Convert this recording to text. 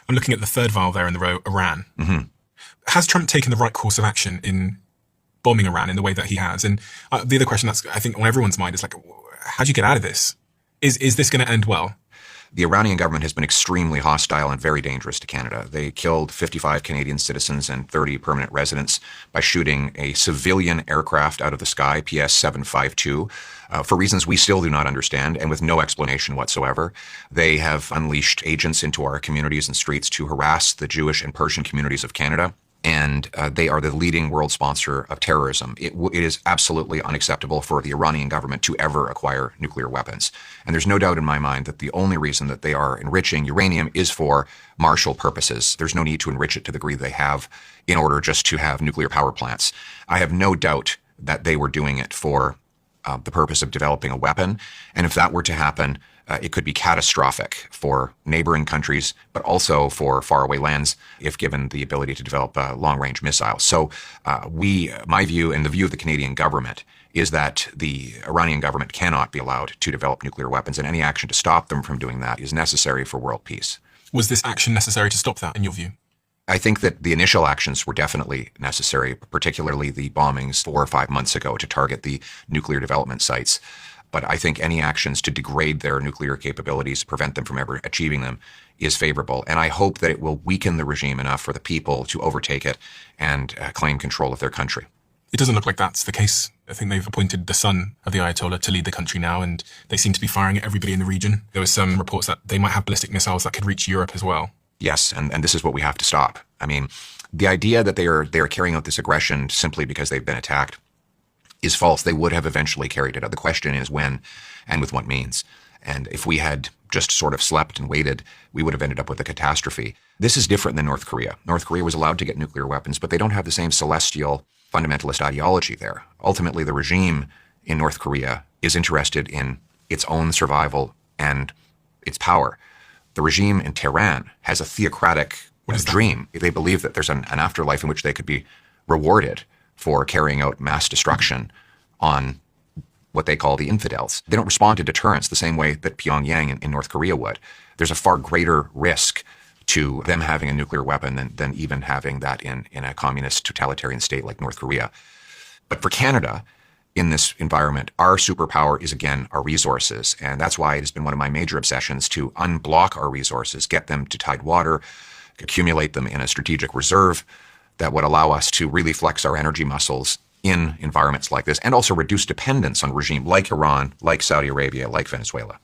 I'm looking at the third vial there in the row, Iran. Mm-hmm. Has Trump taken the right course of action in bombing Iran in the way that he has? And the other question that's, I think, on everyone's mind is like, how do you get out of this? Is this going to end well? The Iranian government has been extremely hostile and very dangerous to Canada. They killed 55 Canadian citizens and 30 permanent residents by shooting a civilian aircraft out of the sky, PS-752, for reasons we still do not understand and with no explanation whatsoever. They have unleashed agents into our communities and streets to harass the Jewish and Persian communities of Canada. And they are the leading world sponsor of terrorism. It is absolutely unacceptable for the Iranian government to ever acquire nuclear weapons. And there's no doubt in my mind that the only reason that they are enriching uranium is for martial purposes. There's no need to enrich it to the degree they have in order just to have nuclear power plants. I have no doubt that they were doing it for the purpose of developing a weapon. And if that were to happen, it could be catastrophic for neighboring countries, but also for faraway lands if given the ability to develop long-range missiles. So my view and the view of the Canadian government is that the Iranian government cannot be allowed to develop nuclear weapons, and any action to stop them from doing that is necessary for world peace. Was this action necessary to stop that, in your view? I think that the initial actions were definitely necessary, particularly the bombings 4 or 5 months ago to target the nuclear development sites. But I think any actions to degrade their nuclear capabilities, prevent them from ever achieving them, is favorable. And I hope that it will weaken the regime enough for the people to overtake it and claim control of their country. It doesn't look like that's the case. I think they've appointed the son of the Ayatollah to lead the country now, and they seem to be firing at everybody in the region. There were some reports that they might have ballistic missiles that could reach Europe as well. Yes, and this is what we have to stop. I mean, the idea that they are carrying out this aggression simply because they've been attacked is false. They would have eventually carried it out. The question is when and with what means. And if we had just sort of slept and waited, we would have ended up with a catastrophe. This is different than North Korea. North Korea was allowed to get nuclear weapons, but they don't have the same celestial fundamentalist ideology there. Ultimately, the regime in North Korea is interested in its own survival and its power. The regime in Tehran has a theocratic dream. They believe that there's an afterlife in which they could be rewarded for carrying out mass destruction on what they call the infidels. They don't respond to deterrence the same way that Pyongyang in North Korea would. There's a far greater risk to them having a nuclear weapon than even having that in a communist totalitarian state like North Korea. But for Canada, in this environment, our superpower is, again, our resources. And that's why it has been one of my major obsessions to unblock our resources, get them to tidewater, accumulate them in a strategic reserve that would allow us to really flex our energy muscles in environments like this and also reduce dependence on regime like Iran, like Saudi Arabia, like Venezuela.